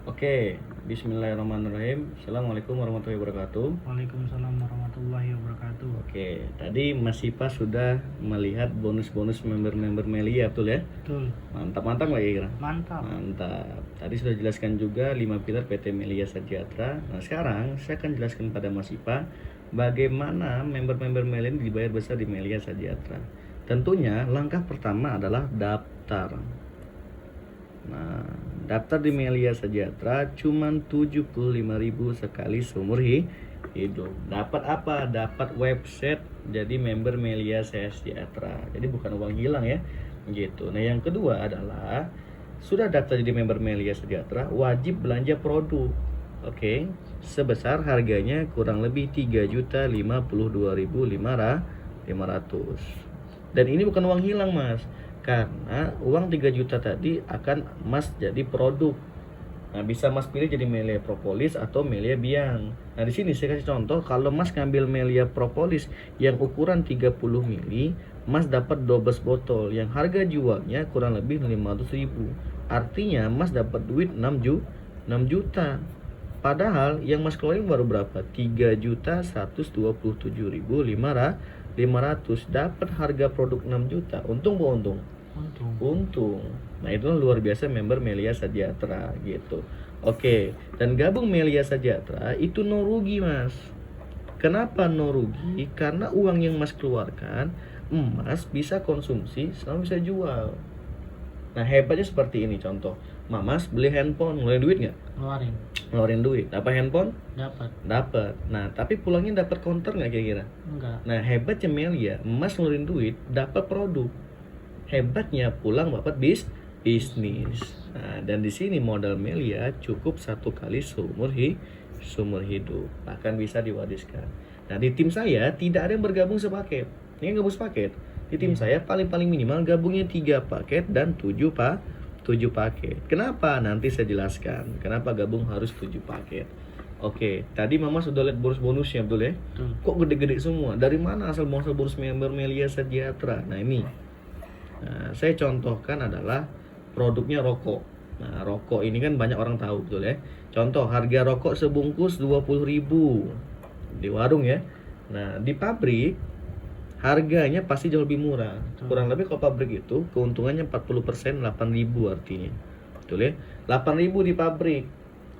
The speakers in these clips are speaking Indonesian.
Oke, bismillahirrahmanirrahim. Assalamualaikum warahmatullahi wabarakatuh. Waalaikumsalam warahmatullahi wabarakatuh. Oke, tadi Mas Sipa sudah melihat bonus-bonus member-member Melia, betul ya? Betul. Mantap-mantap nggak kira? Mantap. Mantap. Tadi sudah jelaskan juga 5 pilar PT Melia Sejahtera. Nah, sekarang saya akan jelaskan pada Mas Sipa bagaimana member-member Melia ini dibayar besar di Melia Sejahtera. Tentunya langkah pertama adalah daftar. Nah, daftar di Melia Sejahtera cuman 75.000 sekali seumur hidup. Dapat apa? Dapat website jadi member Melia Sejahtera. Jadi bukan uang hilang ya. Gitu. Nah, yang kedua adalah sudah daftar jadi member Melia Sejahtera, wajib belanja produk. Oke, sebesar harganya kurang lebih 3.052.500. Dan ini bukan uang hilang, Mas. Karena uang 3 juta tadi akan Mas jadi produk. Nah, bisa Mas pilih jadi Melia Propolis atau Melia Biang. Nah, di sini saya kasih contoh, kalau Mas ngambil Melia Propolis yang ukuran 30 mili, Mas dapat 12 botol yang harga jualnya kurang lebih 500.000. Artinya Mas dapat duit 6 juta. Padahal yang Mas keluarin baru berapa? 3.127.500. Dapat harga produk 6 juta. Untung bu untung? Untung. Nah, itu luar biasa member Melia Sejahtera gitu. Oke, dan gabung Melia Sejahtera itu no rugi, Mas. Kenapa no rugi? Karena uang yang Mas keluarkan, Mas bisa konsumsi sama bisa jual. Nah, hebatnya seperti ini contoh. Mas beli handphone, ngeluarin duit nggak? Ngeluarin duit. Apa handphone? Dapat. Nah, tapi pulangnya dapat counter nggak kira-kira? Enggak. Nah, hebatnya Melia, Mas ngeluarin duit, dapat produk. Hebatnya pulang dapat bisnis. Nah, dan di sini modal Melia cukup 1 kali seumur hidup, bahkan bisa diwariskan. Nah, di tim saya tidak ada yang bergabung sepaket. Ini gabung sepaket. Di tim saya paling minimal gabungnya 3 paket dan 7 paket. Kenapa? Nanti saya jelaskan. Kenapa gabung harus 7 paket. Oke, tadi Mama sudah lihat bonus-bonusnya, betul ya? Kok gede-gede semua? Dari mana asal bonus member Melia Sejahtera? Nah, ini. Nah, saya contohkan adalah produknya rokok. Nah, rokok ini kan banyak orang tahu, betul ya? Contoh, harga rokok sebungkus 20.000 di warung ya. Nah, di pabrik harganya pasti jauh lebih murah. Kurang lebih kalau pabrik itu keuntungannya 40%, 8.000 artinya. Betul ya? 8.000 di pabrik.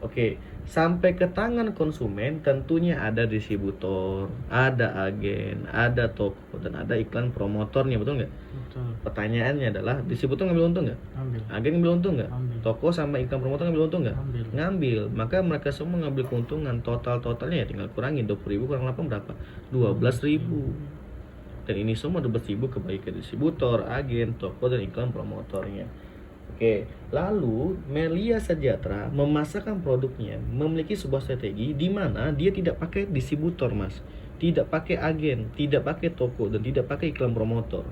Oke, sampai ke tangan konsumen tentunya ada distributor, ada agen, ada toko, dan ada iklan promotornya, betul nggak? Betul. Pertanyaannya adalah, distributor ngambil untung nggak? Ambil. Agen ngambil untung nggak? Ambil. Toko sama iklan promotor ngambil untung nggak? Ngambil. Maka mereka semua ngambil keuntungan. Totalnya ya tinggal kurangin 20.000 kurang 8 berapa? 12.000. Dan ini semua 12.000 kembali ke distributor, agen, toko, dan iklan promotornya. Oke, lalu Melia Sejahtera memasarkan produknya memiliki sebuah strategi di mana dia tidak pakai distributor, Mas. Tidak pakai agen, tidak pakai toko, dan tidak pakai iklan promotor.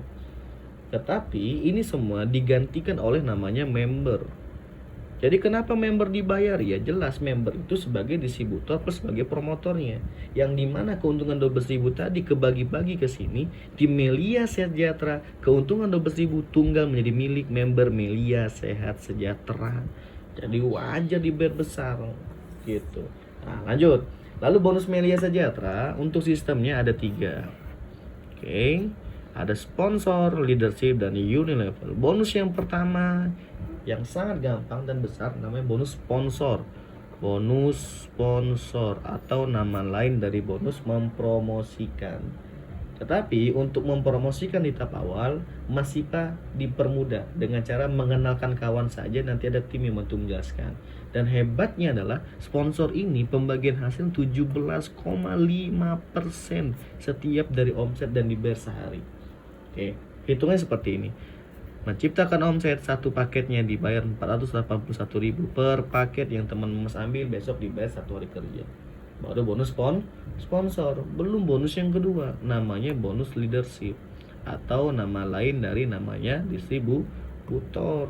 Tetapi ini semua digantikan oleh namanya member. Jadi kenapa member dibayar? Ya jelas member itu sebagai distributor plus sebagai promotornya. Yang dimana keuntungan 12.000 tadi kebagi-bagi ke sini di Melia Sejahtera, keuntungan 12.000 tunggal menjadi milik member Melia Sehat Sejahtera. Jadi wajar dibayar besar gitu. Nah, lanjut. Lalu bonus Melia Sejahtera untuk sistemnya ada 3. Oke. Ada sponsor, leadership, dan unilevel. Bonus yang pertama yang sangat gampang dan besar namanya bonus sponsor. Bonus sponsor atau nama lain dari bonus mempromosikan. Tetapi untuk mempromosikan di tahap awal masih dipermudah dengan cara mengenalkan kawan saja, nanti ada tim yang bantu menjelaskan. Dan hebatnya adalah sponsor ini pembagian hasil 17,5% setiap dari omset dan dibayar sehari. Oke, hitungnya seperti ini. Menciptakan omset satu paketnya dibayar 481.000 per paket yang teman Mas ambil, besok dibayar 1 hari kerja. Baru bonus sponsor. Belum bonus yang kedua, namanya bonus leadership atau nama lain dari namanya distributor.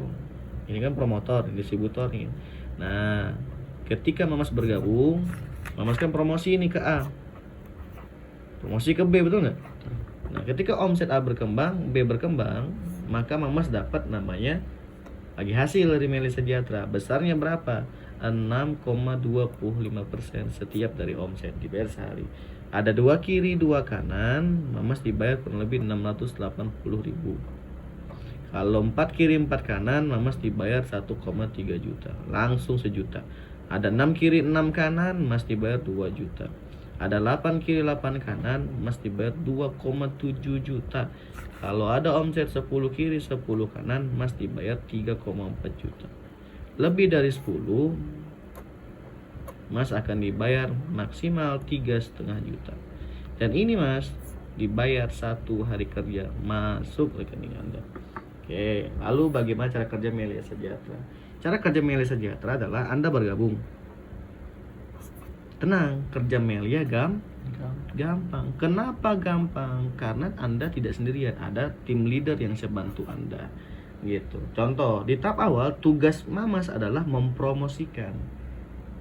Ini kan promotor, distributornya. Nah, ketika Mamas bergabung, Mamas kan promosi ini ke A, promosi ke B, betul nggak? Nah, ketika omset A berkembang, B berkembang, maka Mamas dapat namanya bagi hasil dari Melia Sejahtera. Besarnya berapa? 6,25% setiap dari omset dibayar sehari. Ada 2 kiri 2 kanan, Mamas dibayar kurang lebih 680.000. Kalau 4 kiri 4 kanan, Mamas dibayar 1,3 juta, langsung sejuta. Ada 6 kiri 6 kanan, Mas dibayar 2 juta. Ada 8 kiri 8 kanan, Mas dibayar 2,7 juta. Kalau ada omset 10 kiri 10 kanan, Mas dibayar 3,4 juta. Lebih dari 10, Mas akan dibayar maksimal 3,5 juta. Dan ini Mas dibayar 1 hari kerja masuk rekening Anda. Oke, lalu bagaimana cara kerja Melia Sejahtera? Cara kerja Melia Sejahtera adalah Anda bergabung. Tenang, kerja Melia gampang. Kenapa gampang? Karena Anda tidak sendirian, ada tim leader yang bisa bantu Anda. Gitu. Contoh, di tahap awal tugas Mamas adalah mempromosikan.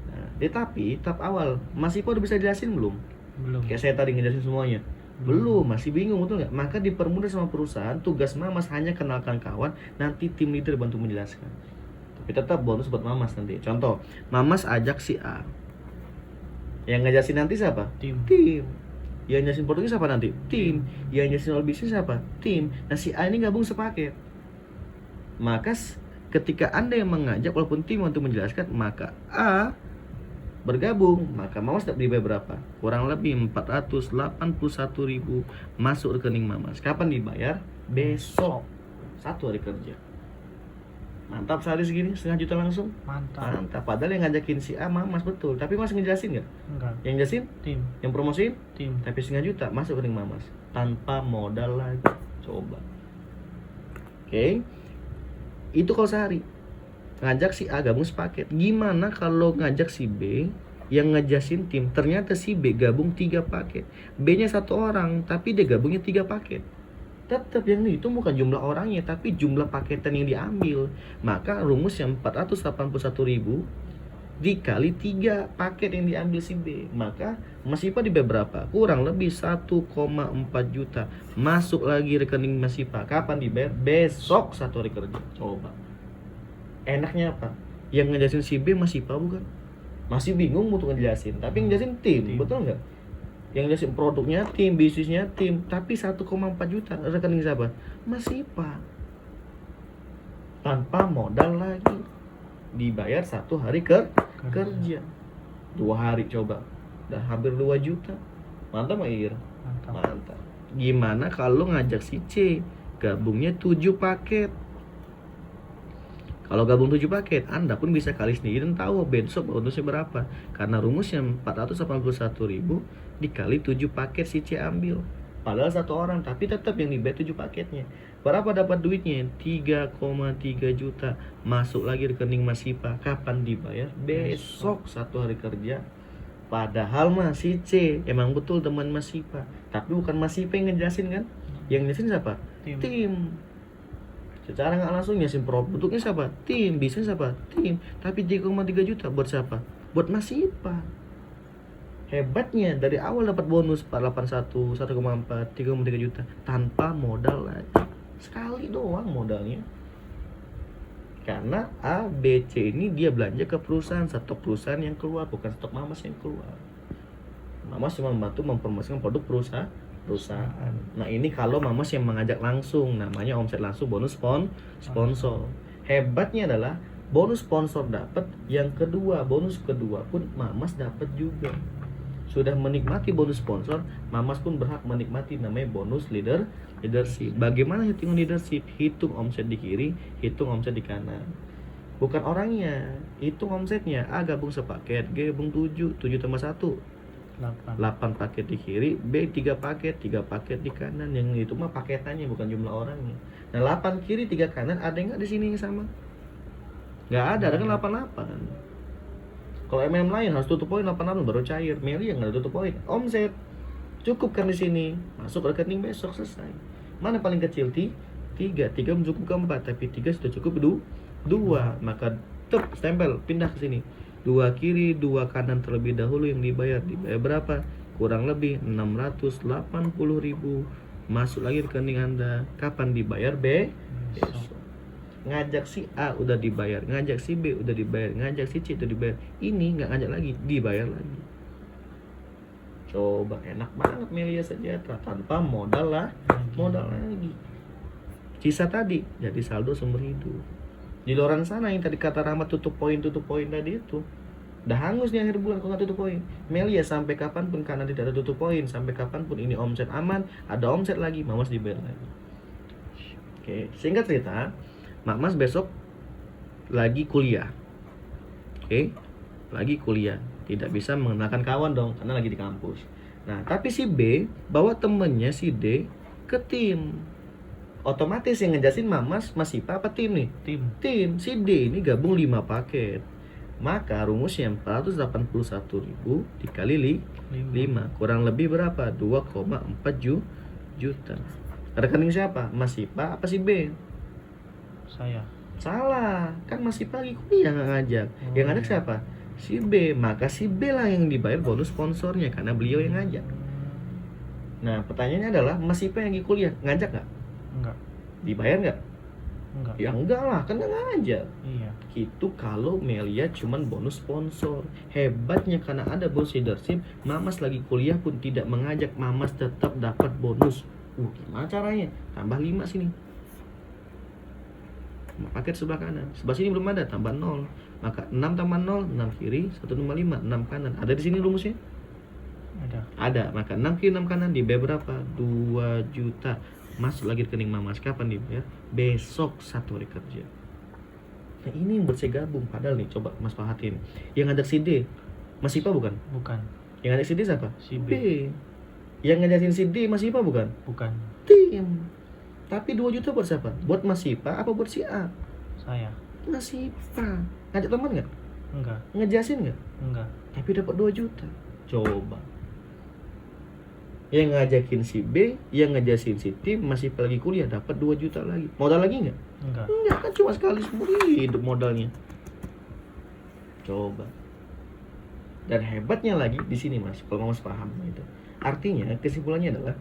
Nah, tapi tahap awal, Mas Ipo udah bisa jelasin belum? Belum. Kayak saya tadi ngejelasin semuanya. Belum, masih bingung betul nggak? Maka dipermudah sama perusahaan, tugas Mamas hanya kenalkan kawan, nanti tim leader bantu menjelaskan. Tapi tetap bonus buat Mamas nanti. Contoh, Mamas ajak si A. Yang ngejelasin nanti siapa? Tim. Yang ngejelasin produknya siapa nanti? Tim. Yang ngejelasin soal bisnis siapa? Tim. Nah si A ini gabung sepaket. Maka ketika Anda yang mengajak walaupun tim untuk menjelaskan, maka A bergabung, maka Mamas dapat dibayar berapa? Kurang lebih 481.000 masuk rekening Mamas. Kapan dibayar? Besok. 1 hari kerja. Mantap, sehari segini 1,5 juta langsung. Mantap. Padahal yang ngajakin si A Mamas betul, tapi Mas ngejelasin nggak? Enggak. Yang jelasin? Tim. Yang promosiin? Tim. Tapi 1,5 juta masuk rekening Mamas tanpa modal lagi. Coba. Oke. Itu kalau sehari. Ngajak si A gabung sepaket. Gimana kalau ngajak si B yang ngejasin tim, ternyata si B gabung 3 paket. B-nya 1 orang, tapi dia gabungnya 3 paket. Tetap yang itu bukan jumlah orangnya, tapi jumlah paketan yang diambil. Maka rumus yang 481.000 dikali 3 paket yang diambil si B, maka Mas Ipa dibayar berapa? Kurang lebih 1,4 juta masuk lagi rekening Mas Ipa. Kapan dibayar? Besok 1 hari kerja. Coba. Enaknya apa? Yang ngejelasin si B Mas Ipa bukan? Masih bingung untuk ngejelasin, tapi ngejelasin tim. Betul nggak? Yang ngejelasin produknya tim, bisnisnya tim, tapi 1,4 juta rekening siapa? Mas Ipa. Tanpa modal lagi. Dibayar 1 hari kerja. 2 hari coba. Udah hampir 2 juta. Mantap nggak Ir? Mantap. Gimana kalau ngajak si C? Gabungnya 7 paket. Kalau gabung 7 paket, Anda pun bisa kali sendiri dan tahu besok bonusnya berapa. Karena rumusnya 481.000 dikali 7 paket si C ambil. Padahal 1 orang, tapi tetap yang dibayar 7 paketnya. Berapa dapat duitnya? 3,3 juta. Masuk lagi rekening Mas Ipa. Kapan dibayar? Besok 1 hari kerja. Padahal si C emang betul teman Mas Ipa, tapi bukan Mas Ipa yang ngejelasin kan? Yang ngejelasin siapa? Tim. Secara nggak langsung ngejelasin produknya siapa? Tim. Bisnis siapa? Tim. Tapi 3,3 juta buat siapa? Buat Mas Ipa. Hebatnya dari awal dapat bonus 481, 1,4, 3,3 juta tanpa modal lagi. Sekali doang modalnya. Karena A, B, C ini dia belanja ke perusahaan, stok perusahaan yang keluar, bukan stok Mamas yang keluar. Mamas cuma membantu mempromosikan produk perusahaan. Nah ini kalau Mamas yang mengajak langsung, namanya omset langsung, bonus sponsor. Hebatnya adalah bonus sponsor dapat, yang kedua bonus kedua pun Mamas dapat juga. Sudah menikmati bonus sponsor, Mamas pun berhak menikmati namanya bonus leadership. Bagaimana hitungan leadership? Hitung omset di kiri, hitung omset di kanan. Bukan orangnya, hitung omsetnya. A gabung sepaket, G gabung 7 tambah 1 8 paket di kiri, B 3 paket di kanan. Yang itu mah paketannya, bukan jumlah orangnya. Nah 8 kiri 3 kanan, ada nggak di sini yang sama? Nggak ada kan 88. Kalau lain harus tutup poin 88 baru cair. Meli yang nggak tutup poin. Omset cukup kan di sini, masuk rekening besok selesai. Mana paling kecil? 3 mencukup ke 4, tapi 3 sudah cukup 2. Maka stempel pindah ke sini. 2 kiri 2 kanan terlebih dahulu yang dibayar berapa? Kurang lebih 680.000 masuk lagi rekening Anda. Kapan dibayar? Besok. ngajak si A udah dibayar, ngajak si B udah dibayar, ngajak si C udah dibayar. Ini nggak ngajak lagi, dibayar lagi. Coba enak banget Melia Sejahtera tanpa modal lagi. Sisa tadi jadi saldo sumber hidup. Di luar sana yang tadi kata Rahmat tutup poin tadi itu udah hangus nih akhir bulan kalau nggak tutup poin. Melia sampai kapanpun karena tidak ada tutup poin, sampai kapanpun ini omset aman, ada omset lagi, Mamas dibayar lagi. Oke, singkat cerita, Mas besok lagi kuliah. Oke, lagi kuliah, tidak bisa mengenalkan kawan dong karena lagi di kampus. Nah, tapi si B bawa temennya si D ke tim. Otomatis yang ngejasin Mas Ipa apa tim nih? Tim. Si D ini gabung 5 paket. Maka rumusnya 481.000 dikali 5 kurang lebih berapa? 2,4 juta. Rekening siapa? Mas Ipa apa si B? Saya. Salah, kan Mas Ipa lagi kuliah nggak ngajak. Yang ngajak siapa? Si B. Maka si B lah yang dibayar bonus sponsornya karena beliau yang ngajak. Nah, pertanyaannya adalah Mas Ipa yang lagi kuliah ngajak nggak? Enggak. Dibayar nggak? Enggak. Ya enggak lah, kan nggak ngajak. Iya. Itu kalau Melia cuman bonus sponsor. Hebatnya karena ada bonus leadership, Mamas lagi kuliah pun tidak mengajak, Mamas tetap dapat bonus. Gimana caranya? Tambah 5 sini. Paket sebelah kanan. Sebelah sini belum ada, tambah 0. Maka 6 tambah 0, 6 kiri, 1 tambah 5, 6 kanan. Ada di sini rumusnya? Ada. Maka 6 kiri, 6 kanan dibayar berapa? 2 juta. Masuk lagi rekening Mamas. Kapan dibayar? Besok 1 hari kerja. Nah, ini yang buat saya gabung. Padahal nih, coba Mas perhatiin. Yang ngajak si D, Mas Ipa bukan? Bukan. Yang ngajak si D siapa? Si B. Yang ngajakin si D, Mas Ipa bukan? Bukan. Tim. Tapi 2 juta buat siapa? Buat Mas Ipa apa buat si A? Saya. Mas Ipa. Ngajak teman nggak? Enggak. Ngejasin nggak? Enggak. Tapi dapat 2 juta. Coba. Yang ngajakin si B, yang ngejasin si tim, masih lagi kuliah dapat 2 juta lagi. Modal lagi nggak? Enggak. Enggak, kan cuma sekali seumur hidup modalnya. Coba. Dan hebatnya lagi di sini Mas, kalau Mas paham itu. Artinya kesimpulannya adalah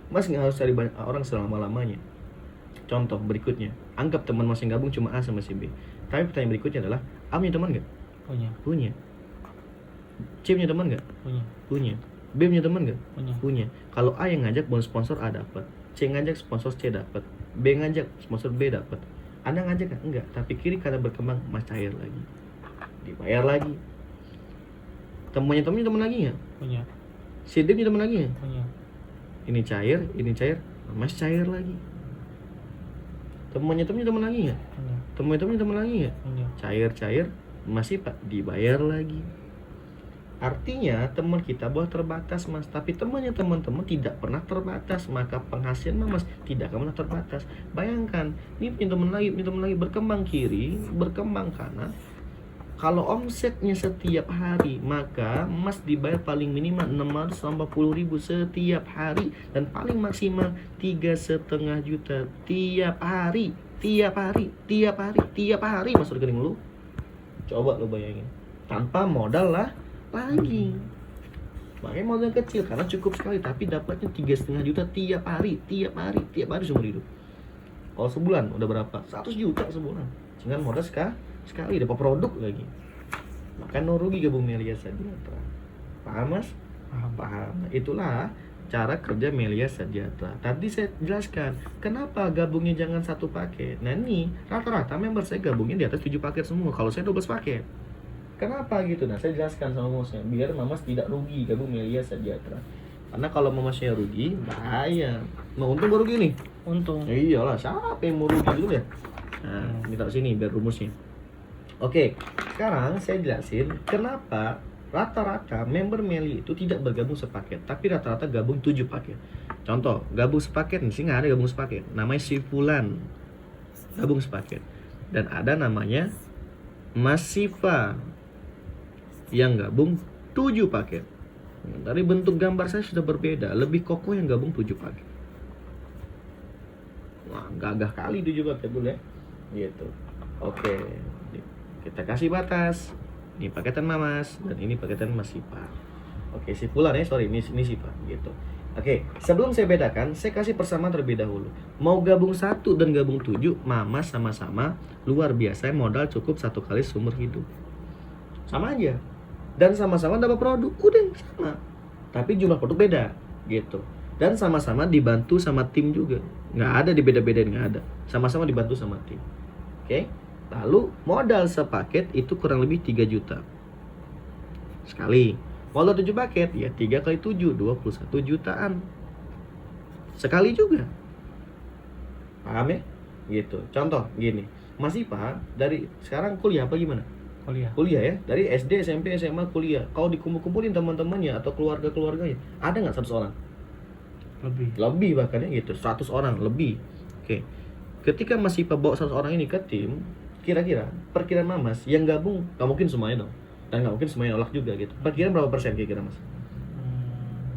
Mas nggak harus cari banyak orang selama-lamanya. Contoh berikutnya, anggap teman Mas yang gabung cuma A sama si B. Tapi pertanyaan berikutnya adalah, A punya teman nggak? Punya. C punya teman nggak? Punya. B punya teman nggak? Punya. Kalau A yang ngajak bonus sponsor A dapat, C ngajak sponsor C dapat, B ngajak sponsor B dapat. Anda ngajak nggak? Enggak. Tapi kiri kanan berkembang, Mas cair lagi, dibayar lagi. Temannya teman lagi nggak? Punya. Si D punya teman lagi nggak? Punya. Ini cair, Mas cair lagi. Temannya teman lagi nggak? Punya. Temannya teman lagi nggak? Punya. Cair, masih Pak dibayar lagi. Artinya teman kita boleh terbatas Mas, tapi temannya teman-teman tidak pernah terbatas, maka penghasilan Mas tidak akan pernah terbatas. Bayangkan, ini punya teman lagi berkembang kiri, berkembang kanan. Kalau omsetnya setiap hari, maka Mas dibayar paling minimal 680.000 setiap hari dan paling maksimal 3,5 juta tiap hari Mas rekening lu. Coba lu bayangin, tanpa modal lagi. Makanya modal kecil karena cukup sekali, tapi dapatnya 3,5 juta tiap hari seumur hidup. Kalau sebulan udah berapa? 100 juta sebulan. Dengan modal sekali dapat produk lagi. Maka no rugi gabung Melia Sejahtera. Paham Mas? Paham. Itulah cara kerja Melia Sejahtera. Tadi saya jelaskan kenapa gabungnya jangan 1 paket. Nah ini rata-rata member saya gabungnya di atas 7 paket semua. Kalau saya 12 paket. Kenapa gitu? Nah saya jelaskan sama Masnya biar Mamas tidak rugi gabung Melia Sejahtera. Karena kalau Mamasnya rugi bahaya. Mau untung baru rugi nih? Untung. Ya iyalah, siapa yang mau rugi dulu ya? Nah, ini taruh sini biar rumusnya. Oke, sekarang saya jelasin kenapa rata-rata member Meli itu tidak bergabung sepaket, tapi rata-rata gabung 7 paket. Contoh, gabung sepaket, di sini nggak ada gabung sepaket. Namanya si Fulan gabung sepaket. Dan ada namanya Mas Siva yang gabung 7 paket. Dari bentuk gambar saya sudah berbeda, lebih kokoh yang gabung 7 paket. Wah, gagah kali 7 paket dulu ya. Gitu. Oke. Kita kasih batas. Ini paketan Mamas dan ini paketan Mas Sipa. Oke, si Fulan ya, sorry, ini Sipa gitu. Oke, sebelum saya bedakan, saya kasih persamaan terlebih dahulu. Mau gabung 1 dan gabung 7, Mamas sama-sama luar biasa, modal cukup 1 kali seumur hidup. Sama aja. Dan sama-sama dapat produk, udah sama. Tapi jumlah produk beda, gitu. Dan sama-sama dibantu sama tim juga. Nggak ada dibeda-bedain, nggak ada. Sama-sama dibantu sama tim. Oke. Lalu modal sepaket itu kurang lebih 3 juta. Sekali. Modal 7 paket, ya 3 kali 7, 21 jutaan. Sekali juga. Paham ya? Gitu. Contoh gini, Mas Ipa dari sekarang kuliah apa gimana? Kuliah ya, dari SD, SMP, SMA, kuliah. Kalau dikumpul-kumpulin teman-temannya atau keluarga-keluarganya, ada nggak 100 orang? Lebih bahkan ya gitu, 100 orang lebih. Oke. Ketika Mas Ipa bawa 100 orang ini ke tim, kira-kira perkiraan Mamas yang gabung nggak mungkin semuanya dong. Dan nggak mungkin semuanya nolak juga gitu. Perkiraan berapa persen kira-kira Mas?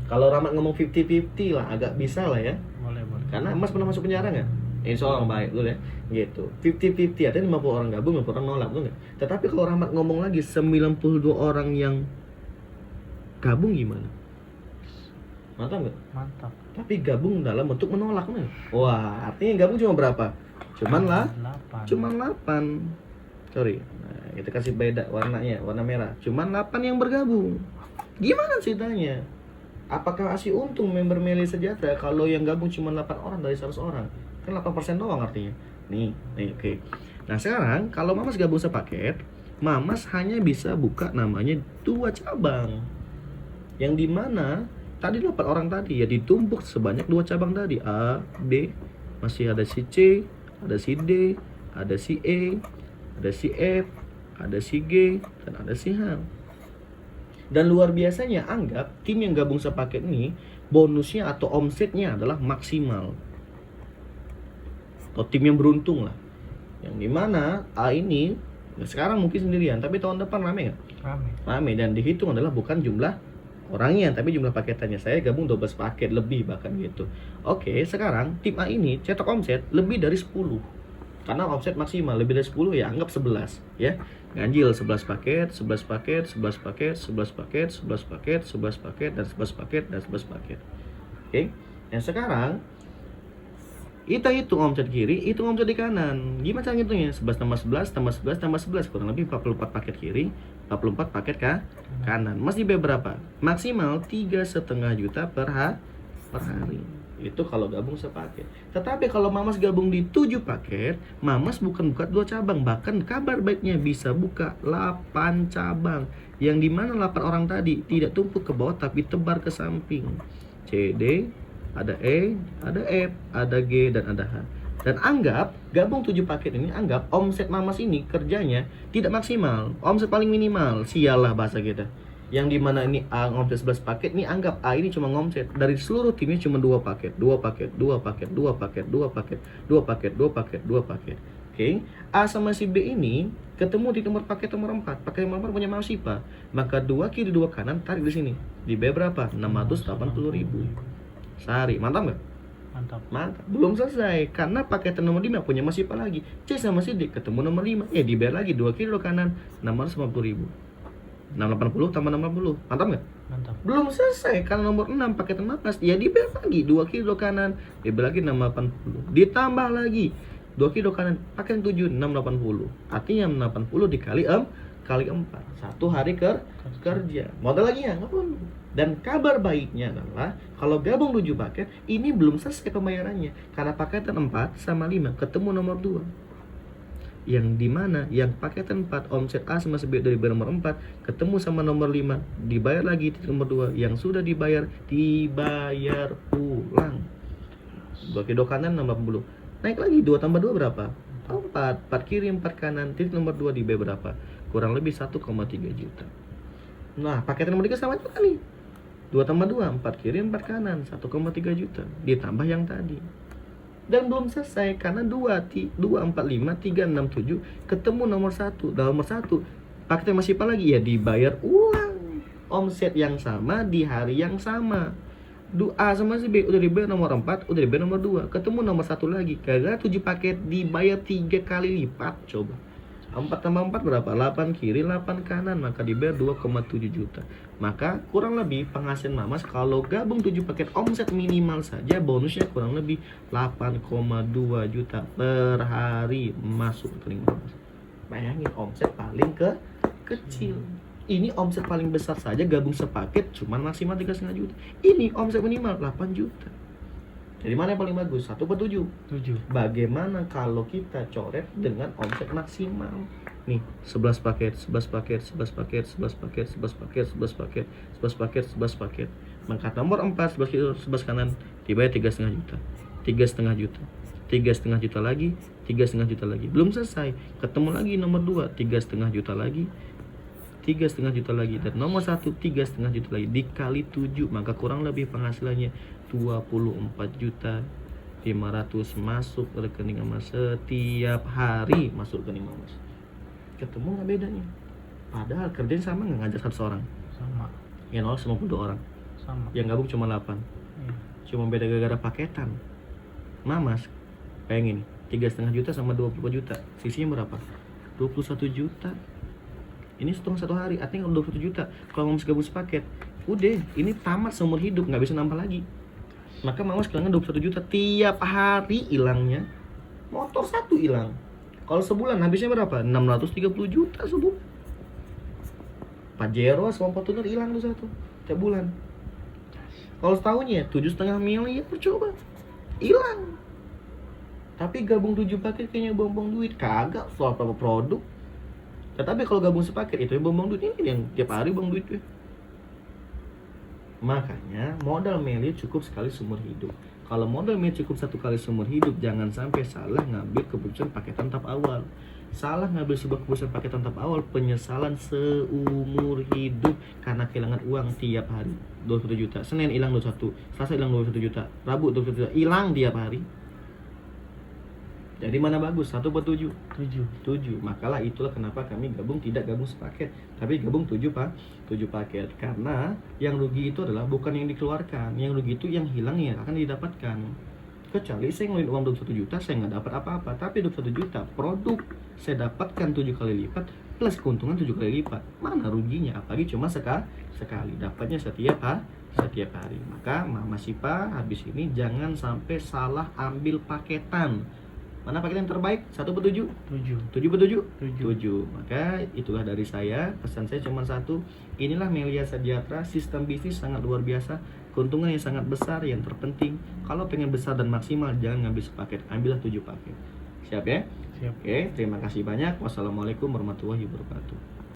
Kalau Rahmat ngomong 50-50 lah, agak bisa lah ya. Boleh. Karena Mas pernah masuk penjara nggak? Insya Allah orang baik dulu ya. Gitu. 50-50, artinya 50 orang gabung, 50 orang nolak, betul nggak? Tetapi kalau Rahmat ngomong lagi 92 orang yang gabung gimana? Mantap nggak? Mantap. Tapi gabung dalam bentuk menolak nih. Wah, artinya gabung cuma berapa? Cuman 8. Sorry. Nah, kita kasih beda warnanya, warna merah. Cuman 8 yang bergabung. Gimana ceritanya? Apakah asih untung member Meli Sejahtera kalau yang gabung cuma 8 orang dari 100 orang? Kan 8% doang artinya. Nih, oke. Nah, sekarang kalau Mamas gabung sepaket, Mamas hanya bisa buka namanya 2 cabang. Yang dimana tadi 8 orang tadi ya ditumpuk sebanyak 2 cabang tadi. A, B, masih ada si C, ada si D, ada si E, ada si F, ada si G, dan ada si H. Dan luar biasanya anggap tim yang gabung sepaket ini bonusnya atau omsetnya adalah maksimal. Atau tim yang beruntung lah. Yang dimana A ini sekarang mungkin sendirian, tapi tahun depan rame nggak? Rame, dan dihitung adalah bukan jumlah orangnya, tapi jumlah paketannya. Saya gabung 12 paket lebih bahkan gitu. Oke, sekarang tim A ini cetak omset lebih dari 10. Karena omset maksimal lebih dari 10 ya anggap 11 ya. Ganjil 11 paket, 11 paket, 11 paket, 11 paket, 11 paket, 11 paket, dan 11 paket, dan 11 paket. Oke. Yang sekarang kita hitung omset kiri, hitung omset di kanan. Gimana cara ngitungnya? 11 tambah 11 tambah 11 tambah 11 kurang lebih 44 paket kiri, 44 paket kanan. Mas dibayar berapa? Maksimal 3,5 juta per hari. Itu kalau gabung sepaket. Tetapi kalau Mamas gabung di 7 paket, Mamas bukan buka 2 cabang, bahkan kabar baiknya bisa buka 8 cabang. Yang dimana 8 orang tadi tidak tumpuk ke bawah tapi tebar ke samping. C, D, ada E, ada F, ada G, dan ada H. Dan anggap gabung 7 paket ini, anggap omset Mamas ini kerjanya tidak maksimal, omset paling minimal, sialah bahasa kita. Yang dimana ini A ngomset 11 paket, ini anggap A ini cuma ngomset dari seluruh timnya cuma 2 paket, 2 paket, 2 paket, 2 paket, 2 paket, 2 paket, 2 paket, 2 paket. Oke, A sama si B ini ketemu di nomor paket nomor 4. Paket nomor 4 punya Mas Ipa. Maka 2 kiri 2 kanan tarik di sini. Dibayar berapa? 680.000 sehari. Mantap nggak? Mantap. Belum selesai karena paketan nomor 5 punya Mas Ipa lagi. C sama si D ketemu nomor 5. Ya dibayar lagi 2 kiri 2 kanan 650.000. 680 tambah 680. Mantap nggak? Mantap. Belum selesai karena nomor 6 paketan Mamas ya dibayar lagi 2 kiri 2 kanan, dibayar lagi 680. Ditambah lagi 2 kiri 2 kanan paketan 7 680. Artinya 680 dikali kali 4. 1 hari kerja. Modal lagi ya? Nggak perlu. Dan kabar baiknya adalah kalau gabung 7 paket ini belum selesai pembayarannya karena paketan 4 sama 5 ketemu nomor 2. Yang dimana yang paketan 4 omset A sama B dari nomor 4 ketemu sama nomor 5 dibayar lagi di nomor 2, yang sudah dibayar ulang. 2 kiri 2 kanan 60. Naik lagi 2 tambah 2 berapa? 4 kiri 4 kanan titik nomor 2 dibayar berapa? Kurang lebih 1,3 juta. Nah paketan nomor 3 sama juga nih, 2 tambah 2 4 kiri 4 kanan 1,3 juta ditambah yang tadi. Dan belum selesai karena 2, 4, 5, 3, 6, 7 ketemu nomor 1. Dalam nomor 1 paketnya masih apa lagi? Ya dibayar ulang omset yang sama di hari yang sama. A sama si B udah dibayar nomor 4, udah dibayar nomor 2, ketemu nomor 1 lagi. Karena 7 paket dibayar 3 kali lipat. Coba 4 tambah 4 berapa? 8 kiri, 8 kanan. Maka dibayar 2,7 juta. Maka kurang lebih penghasilan Mamas kalau gabung 7 paket omset minimal saja, bonusnya kurang lebih 8,2 juta per hari masuk ke rekening Mamas. Bayangin, omset paling kecil. Ini omset paling besar saja gabung sepaket cuman maksimal 3,5 juta. Ini omset minimal 8 juta. Jadi mana yang paling bagus? 1/7. 7. Bagaimana kalau kita coret dengan omset maksimal? Nih, 11 paket, 11 paket, 11 paket, 11 paket, 11 paket, 11 paket, 11 paket, 11 paket. Maka nomor 4, 11 kiri, 11 kanan, dibayar 3,5 juta. 3,5 juta. 3,5 juta lagi, 3,5 juta lagi. Belum selesai. Ketemu lagi nomor 2, 3,5 juta lagi. 3,5 juta lagi. Dan nomor 1, 3,5 juta lagi. Dikali 7, maka kurang lebih penghasilannya 24.500.000 masuk ke rekening Mamas setiap hari, masuk rekening Mamas. Ketemu nggak bedanya? Padahal kerjanya sama, nggak ngajak 100 orang. Sama. Yang nolak 92 orang. Sama. Yang gabung cuma 8. Iya. Cuma beda gara-gara paketan. Mamas, bayangin 3,5 juta sama 20 juta, sisinya berapa? 21 juta. Ini setengah 1 hari, artinya kalau 21 juta. Kalau Mamas gabung sepaket, udah, ini tamat seumur hidup, nggak bisa nambah lagi. Maka Mamas kehilangan 21 juta tiap hari hilangnya. Motor 1 hilang. Kalau sebulan habisnya berapa? 630 juta sebulan. Pajero sama Fortuner hilang tuh 1 tiap bulan. Kalau setahunnya 7,5 miliar, coba hilang. Tapi gabung 7 paket kayaknya buang-buang duit. Kagak, soal apa produk. Tetapi kalau gabung sepaket itu yang buang-buang duit, ini yang tiap hari buang duit tuh. Makanya modal Meli cukup sekali seumur hidup. Kalau modal Meli cukup 1 kali seumur hidup, jangan sampai salah ngambil keputusan paketan tahap awal. Salah ngambil sebuah keputusan paketan tahap awal, penyesalan seumur hidup karena kehilangan uang tiap hari. 21 juta, Senin hilang 21, Selasa hilang 21 juta, Rabu 21 juta, hilang tiap hari. Jadi mana bagus? 1/7. 7. Makalah itulah kenapa kami tidak gabung sepaket, tapi gabung 7 paket. Karena yang rugi itu adalah bukan yang dikeluarkan, yang rugi itu yang hilang ya akan didapatkan. Kecuali saya ngeluarin uang 21 juta, saya nggak dapat apa-apa. Tapi 21 juta produk saya dapatkan 7 kali lipat plus keuntungan 7 kali lipat. Mana ruginya? Apalagi cuma sekali, dapatnya setiap hari. Maka Mama Sipa habis ini jangan sampai salah ambil paketan. Mana paket yang terbaik? 1/7? 7/7? 7. Maka itulah dari saya. Pesan saya cuma 1. Inilah Melia Sejahtera. Sistem bisnis sangat luar biasa. Keuntungan yang sangat besar. Yang terpenting, kalau pengen besar dan maksimal, jangan ngambil sepaket. Ambillah 7 paket. Siap ya? Siap. Oke, terima kasih banyak. Wassalamualaikum warahmatullahi wabarakatuh.